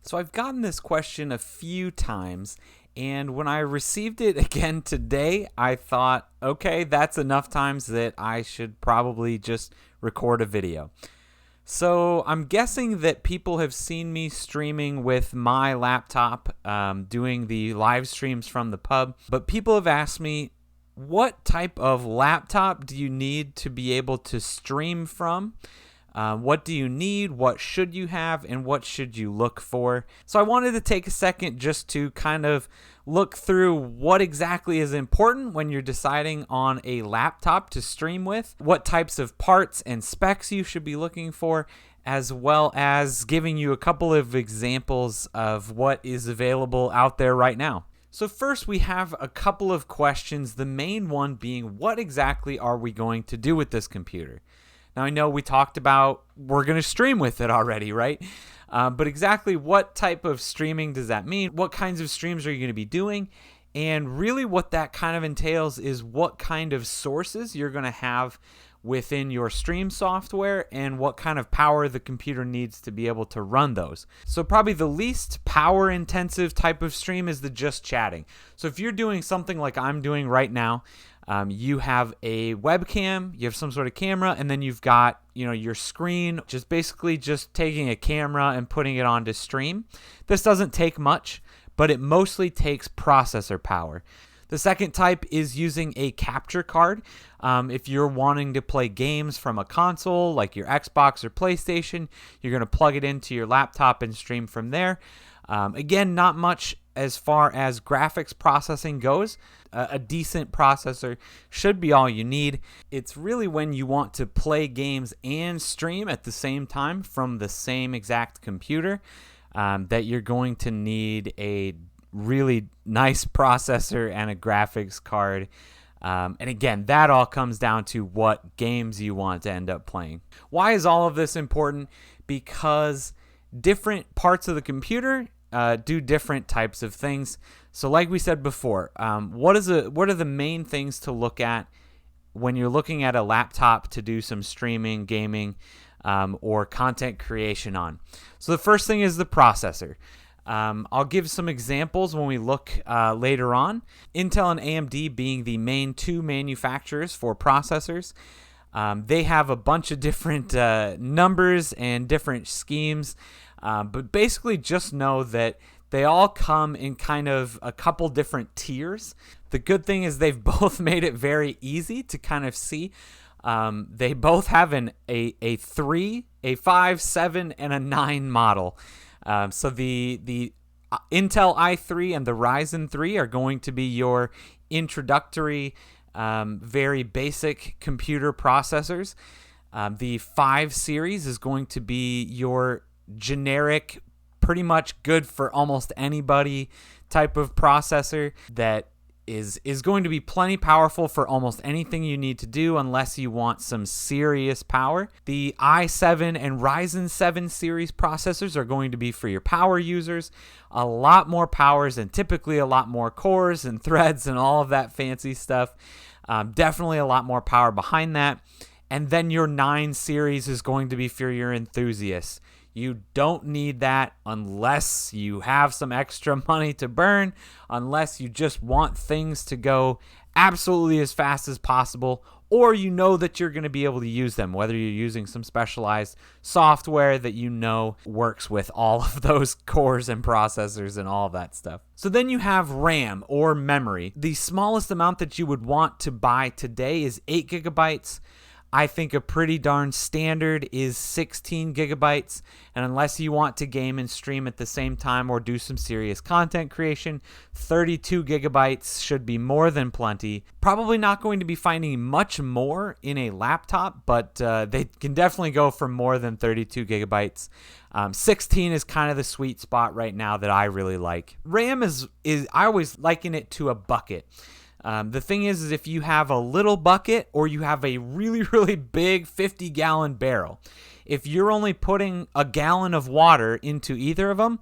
So I've gotten this question a few times, and when I received it again today, I thought, okay, that's enough times that I should probably just record a video. So I'm guessing that people have seen me streaming with my laptop, doing the live streams from the pub, but people have asked me, what type of laptop do you need to be able to stream from? What do you need? What should you have? And what should you look for? So I wanted to take a second just to kind of look through what exactly is important when you're deciding on a laptop to stream with, what types of parts and specs you should be looking for, as well as giving you a couple of examples of what is available out there right now. So first we have a couple of questions, the main one being, what exactly are we going to do with this computer? Now, I know we talked about we're going to stream with it already, right? But exactly what type of streaming does that mean? What kinds of streams are you going to be doing? And really what that kind of entails is what kind of sources you're going to have within your stream software and what kind of power the computer needs to be able to run those. So probably the least power intensive type of stream is the just chatting. So if you're doing something like I'm doing right now, you have a webcam, you have some sort of camera, and then you've got, your screen, just basically just taking a camera and putting it onto stream. This doesn't take much, but it mostly takes processor power. The second type is using a capture card. If you're wanting to play games from a console like your Xbox or PlayStation, you're going to plug it into your laptop and stream from there. Again, not much as far as graphics processing goes. A decent processor should be all you need. It's really when you want to play games and stream at the same time from the same exact computer that you're going to need a really nice processor and a graphics card. And again, that all comes down to what games you want to end up playing. Why is all of this important? Because different parts of the computer do different types of things. So like we said before, what are the main things to look at when you're looking at a laptop to do some streaming, gaming, or content creation on? So the first thing is the processor. I'll give some examples when we look later on. Intel and AMD being the main two manufacturers for processors. They have a bunch of different numbers and different schemes, but basically just know that they all come in kind of a couple different tiers. The good thing is they've both made it very easy to kind of see. They both have a 3, a 5, 7, and a 9 model. So the Intel i3 and the Ryzen 3 are going to be your introductory, very basic computer processors. The 5 series is going to be your generic, pretty much good for almost anybody type of processor that is going to be plenty powerful for almost anything you need to do unless you want some serious power. The i7 and Ryzen 7 series processors are going to be for your power users. A lot more powers and typically a lot more cores and threads and all of that fancy stuff. Definitely a lot more power behind that. And then your 9 series is going to be for your enthusiasts. You don't need that unless you have some extra money to burn, unless you just want things to go absolutely as fast as possible, or you know that you're going to be able to use them, whether you're using some specialized software that you know works with all of those cores and processors and all of that stuff. So then you have RAM or memory. The smallest amount that you would want to buy today is 8 gigabytes. I think a pretty darn standard is 16 gigabytes, and unless you want to game and stream at the same time or do some serious content creation, 32 gigabytes should be more than plenty. Probably not going to be finding much more in a laptop, but they can definitely go for more than 32 gigabytes. 16 is kind of the sweet spot right now that I really like. RAM is I always liken it to a bucket. The thing is if you have a little bucket or you have a really, really big 50-gallon barrel, if you're only putting a gallon of water into either of them,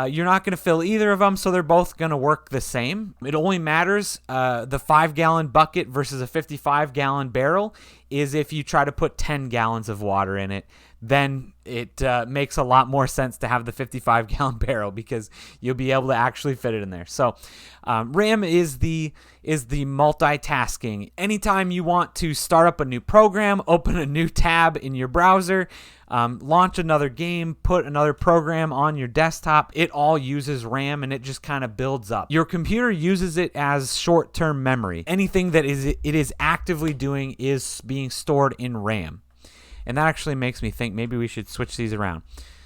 you're not going to fill either of them, so they're both going to work the same. It only matters, the 5-gallon bucket versus a 55-gallon barrel, is if you try to put 10 gallons of water in it. then it makes a lot more sense to have the 55-gallon barrel because you'll be able to actually fit it in there. So RAM is the multitasking. Anytime you want to start up a new program, open a new tab in your browser, launch another game, put another program on your desktop, it all uses RAM, and it just kind of builds up. Your computer uses it as short-term memory. Anything that it is actively doing is being stored in RAM. And that actually makes me think maybe we should switch these around.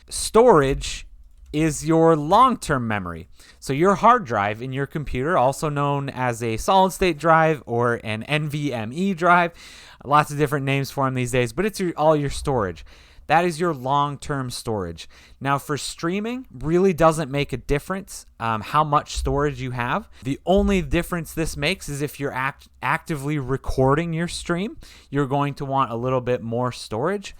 Storage is your long-term memory. So your hard drive in your computer, also known as a solid-state drive or an NVMe drive, lots of different names for them these days, but it's all your storage. That is your long-term storage. Now, for streaming, really doesn't make a difference how much storage you have. The only difference this makes is if you're actively recording your stream, you're going to want a little bit more storage.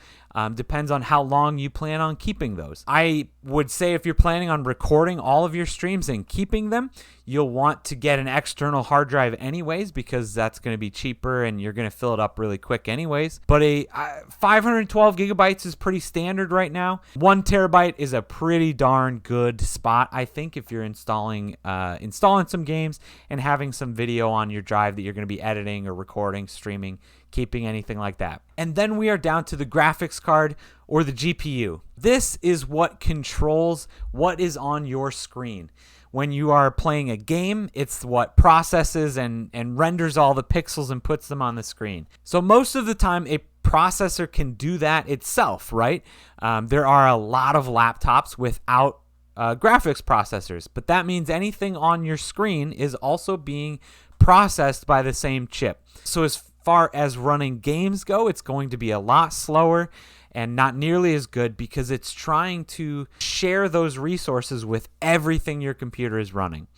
Depends on how long you plan on keeping those. I would say if you're planning on recording all of your streams and keeping them, you'll want to get an external hard drive anyways because that's going to be cheaper and you're going to fill it up really quick anyways. But a 512 gigabytes is pretty standard right now. 1 terabyte is a pretty darn good spot, I think, if you're installing some games and having some video on your drive that you're going to be editing or recording, streaming, keeping, anything like that. And then we are down to the graphics card or the GPU. This is what controls what is on your screen. When you are playing a game, it's what processes and renders all the pixels and puts them on the screen. So most of the time, a processor can do that itself, right? There are a lot of laptops without graphics processors, but that means anything on your screen is also being processed by the same chip. So as far as running games go, it's going to be a lot slower and not nearly as good because it's trying to share those resources with everything your computer is running.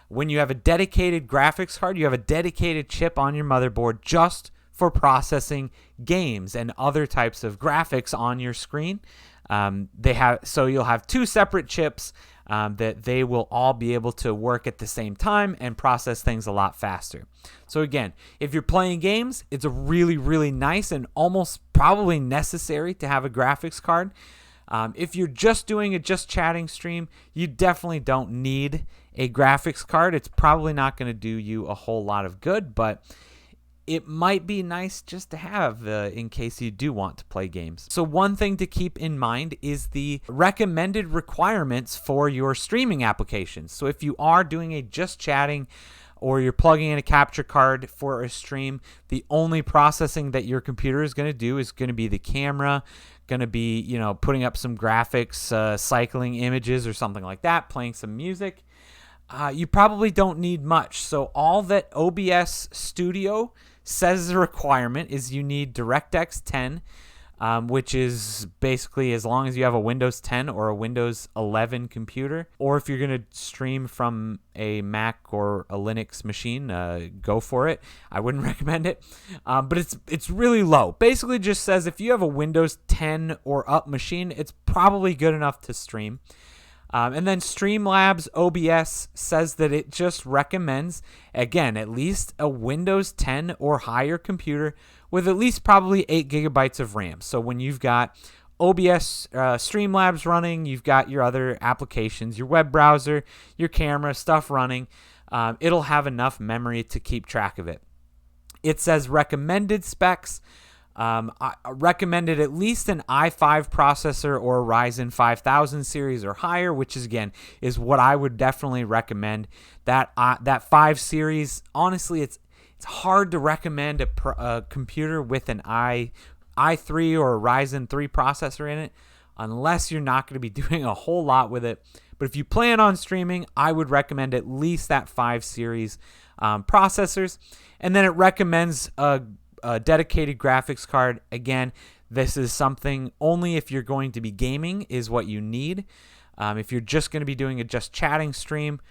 When you have a dedicated graphics card, you have a dedicated chip on your motherboard just for processing games and other types of graphics on your screen. So you'll have 2 separate chips that they will all be able to work at the same time and process things a lot faster. So again, if you're playing games, it's a really, really nice and almost probably necessary to have a graphics card. If you're just doing a just chatting stream, you definitely don't need a graphics card. It's probably not going to do you a whole lot of good, but it might be nice just to have in case you do want to play games. So one thing to keep in mind is the recommended requirements for your streaming applications. So if you are doing a just chatting or you're plugging in a capture card for a stream, the only processing that your computer is going to do is going to be the camera, going to be, putting up some graphics, cycling images or something like that, playing some music. You probably don't need much. So all that OBS Studio says is a requirement is you need DirectX 10, which is basically as long as you have a Windows 10 or a Windows 11 computer, or if you're going to stream from a Mac or a Linux machine, go for it. I wouldn't recommend it, but it's really low. Basically just says if you have a Windows 10 or up machine, it's probably good enough to stream. And then Streamlabs OBS says that it just recommends, again, at least a Windows 10 or higher computer with at least probably 8 gigabytes of RAM. So when you've got OBS Streamlabs running, you've got your other applications, your web browser, your camera, stuff running, it'll have enough memory to keep track of it. It says recommended specs. I recommended at least an i5 processor or a Ryzen 5000 series or higher, which is what I would definitely recommend. That 5 series, honestly, it's hard to recommend a computer with an i3 or a Ryzen 3 processor in it unless you're not going to be doing a whole lot with it. But if you plan on streaming, I would recommend at least that 5 series processors. And then it recommends a dedicated graphics card. Again, this is something only if you're going to be gaming is what you need. If you're just going to be doing a just chatting stream,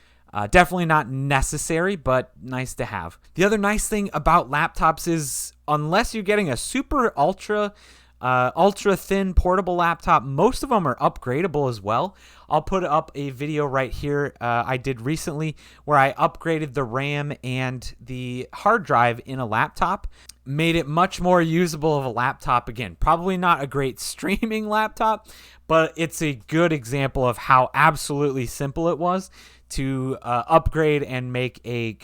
definitely not necessary, but nice to have. The other nice thing about laptops is unless you're getting a super ultra ultra thin portable laptop. Most of them are upgradable as well. I'll put up a video right here I did recently where I upgraded the RAM and the hard drive in a laptop. Made it much more usable of a laptop. Again, probably not a great streaming laptop, but it's a good example of how absolutely simple it was to upgrade and make a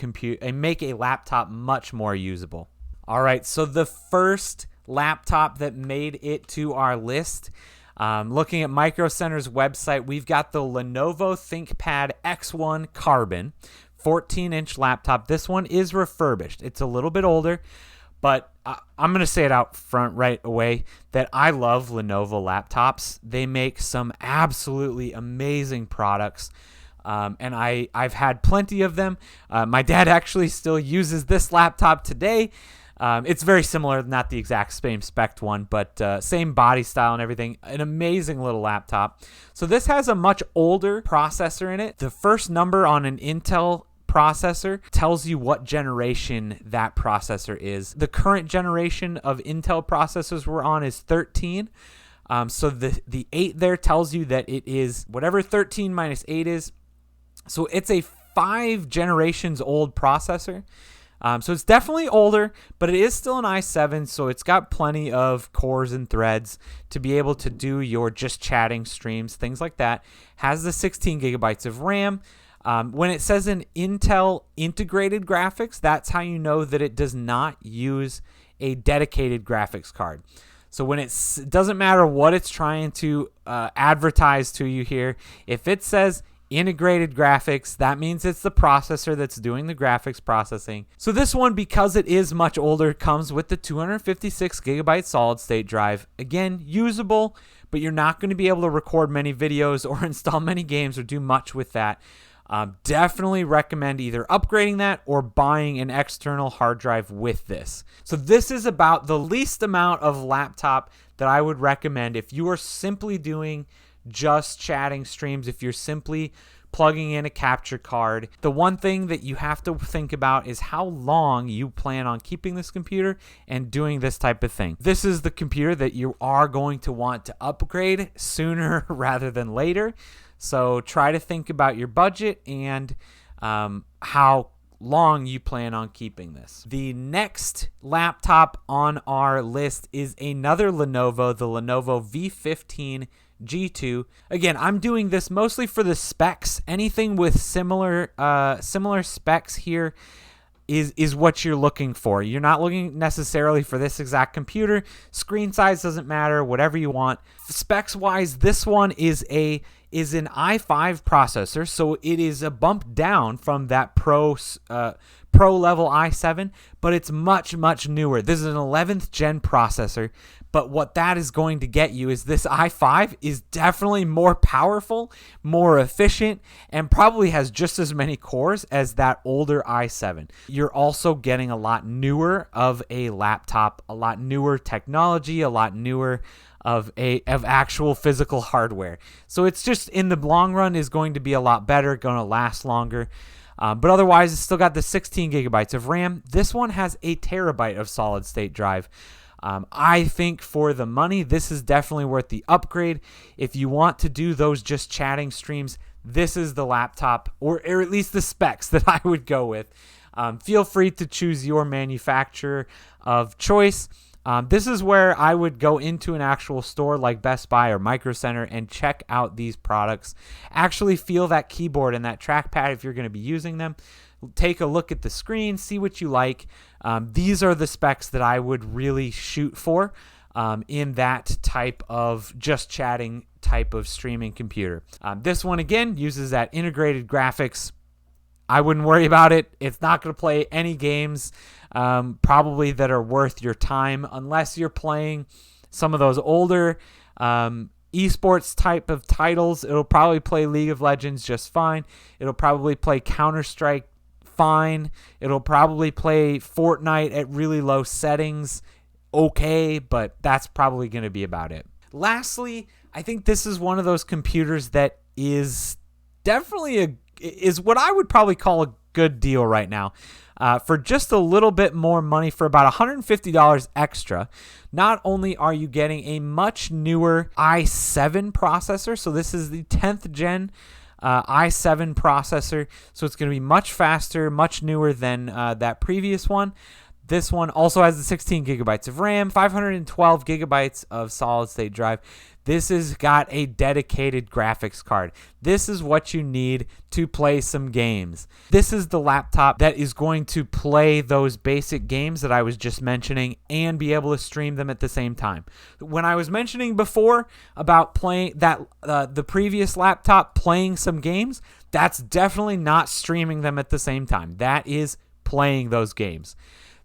laptop much more usable. All right, so the first laptop that made it to our list, looking at Micro Center's website, we've got the Lenovo ThinkPad X1 Carbon 14-inch laptop. This one is refurbished. It's a little bit older, but I'm going to say it out front right away that I love Lenovo laptops. They make some absolutely amazing products. And I've had plenty of them. My dad actually still uses this laptop today. It's very similar, not the exact same spec one, but same body style and everything. An amazing little laptop. So this has a much older processor in it. The first number on an Intel processor tells you what generation that processor is. The current generation of Intel processors we're on is 13. So the 8 there tells you that it is whatever 13 minus 8 is. So it's a 5 generations old processor. So it's definitely older, but it is still an i7, so it's got plenty of cores and threads to be able to do your just chatting streams, things like that. Has the 16 gigabytes of RAM. When it says an Intel integrated graphics, that's how you know that it does not use a dedicated graphics card. So when it doesn't matter what it's trying to advertise to you here, if it says integrated graphics, that means it's the processor that's doing the graphics processing. So this one, because it is much older, comes with the 256 gigabyte solid state drive. Again, usable, but you're not going to be able to record many videos or install many games or do much with that. Definitely recommend either upgrading that or buying an external hard drive with this. So this is about the least amount of laptop that I would recommend if you are simply doing just chatting streams, if you're simply plugging in a capture card. The one thing that you have to think about is how long you plan on keeping this computer and doing this type of thing. This is the computer that you are going to want to upgrade sooner rather than later. So try to think about your budget and how long you plan on keeping this. The next laptop on our list is another Lenovo, the Lenovo V15 G2. Again, I'm doing this mostly for the specs. Anything with similar specs here is what you're looking for. You're not looking necessarily for this exact computer. Screen size doesn't matter, whatever you want. Specs wise, this one is an i5 processor, so it is a bump down from that pro level i7, but it's much newer. This is an 11th gen processor, but what that is going to get you is this i5 is definitely more powerful, more efficient, and probably has just as many cores as that older i7. You're also getting a lot newer of a laptop, a lot newer technology, a lot newer of actual physical hardware. So it's just, in the long run, is going to be a lot better, going to last longer. But otherwise, it's still got the 16 gigabytes of RAM. This one has a terabyte of solid state drive. I think for the money, this is definitely worth the upgrade. If you want to do those just chatting streams, this is the laptop, or at least the specs that I would go with. Feel free to choose your manufacturer of choice. This is where I would go into an actual store like Best Buy or Micro Center and check out these products. Actually feel that keyboard and that trackpad if you're going to be using them. Take a look at the screen, see what you like. These are the specs that I would really shoot for in that type of just chatting type of streaming computer. This one, again, uses that integrated graphics. I wouldn't worry about it. It's not going to play any games probably that are worth your time unless you're playing some of those older esports type of titles. It'll probably play League of Legends just fine. It'll probably play Counter-Strike fine. It'll probably play Fortnite at really low settings okay, but that's probably going to be about it. Lastly, I think this is one of those computers that is definitely is what I would probably call a good deal right now. For just a little bit more money, for about $150 extra, not only are you getting a much newer i7 processor, so this is the 10th gen i7 processor, so it's going to be much faster, much newer than that previous one. This one also has the 16 gigabytes of RAM, 512 gigabytes of solid state drive. This has got a dedicated graphics card. This is what you need to play some games. This is the laptop that is going to play those basic games that I was just mentioning and be able to stream them at the same time. When I was mentioning before about playing that the previous laptop playing some games, that's definitely not streaming them at the same time. That is playing those games.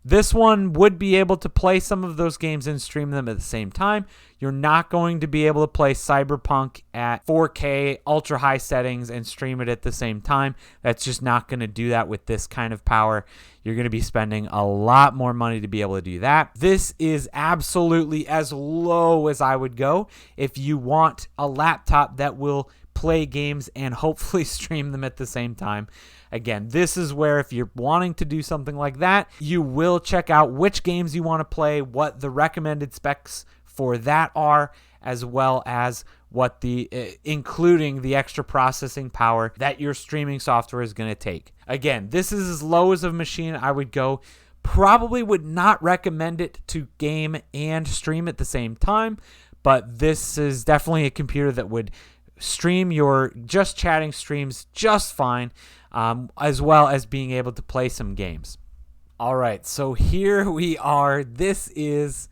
This one would be able to play some of those games and stream them at the same time. You're not going to be able to play Cyberpunk at 4K ultra high settings and stream it at the same time. That's just not going to do that with this kind of power. You're going to be spending a lot more money to be able to do that. This is absolutely as low as I would go if you want a laptop that will play games and hopefully stream them at the same time. Again, this is where if you're wanting to do something like that, you will check out which games you want to play, what the recommended specs for that are, as well as what the including the extra processing power that your streaming software is going to take. Again, this is as low as a machine I would go. Probably would not recommend it to game and stream at the same time, but this is definitely a computer that would stream your just chatting streams just fine, as well as being able to play some games. All right, so here we are. This is,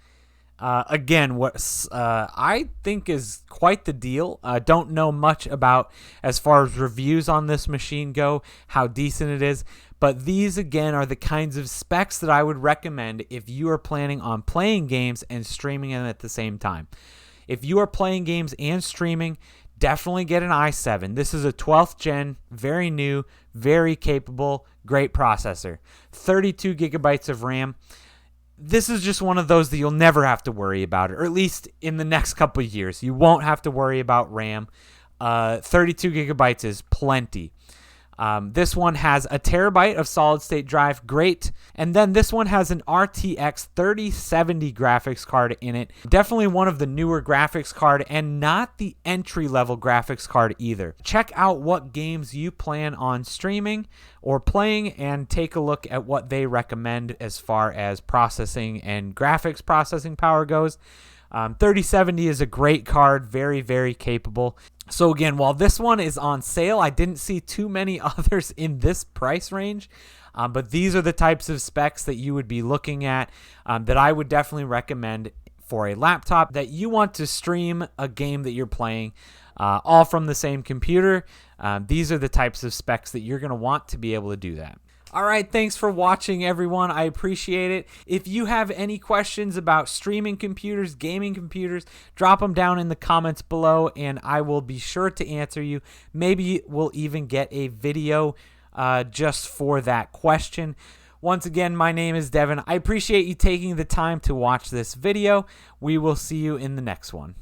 again, what I think is quite the deal. Don't know much about as far as reviews on this machine go, how decent it is. But these, again, are the kinds of specs that I would recommend if you are planning on playing games and streaming them at the same time. If you are playing games and streaming, definitely get an i7. This is a 12th gen, very new, very capable, great processor. 32 gigabytes of RAM. This is just one of those that you'll never have to worry about it, or at least in the next couple of years. You won't have to worry about RAM. 32 gigabytes is plenty. This one has a terabyte of solid state drive, great. And then this one has an RTX 3070 graphics card in it. Definitely one of the newer graphics card and not the entry level graphics card either. Check out what games you plan on streaming or playing and take a look at what they recommend as far as processing and graphics processing power goes. 3070 is a great card, very, very capable. So again, while this one is on sale, I didn't see too many others in this price range, but these are the types of specs that you would be looking at that I would definitely recommend for a laptop that you want to stream a game that you're playing all from the same computer. These are the types of specs that you're going to want to be able to do that. All right, thanks for watching, everyone. I appreciate it. If you have any questions about streaming computers, gaming computers, drop them down in the comments below, and I will be sure to answer you. Maybe we'll even get a video just for that question. Once again, my name is Devin. I appreciate you taking the time to watch this video. We will see you in the next one.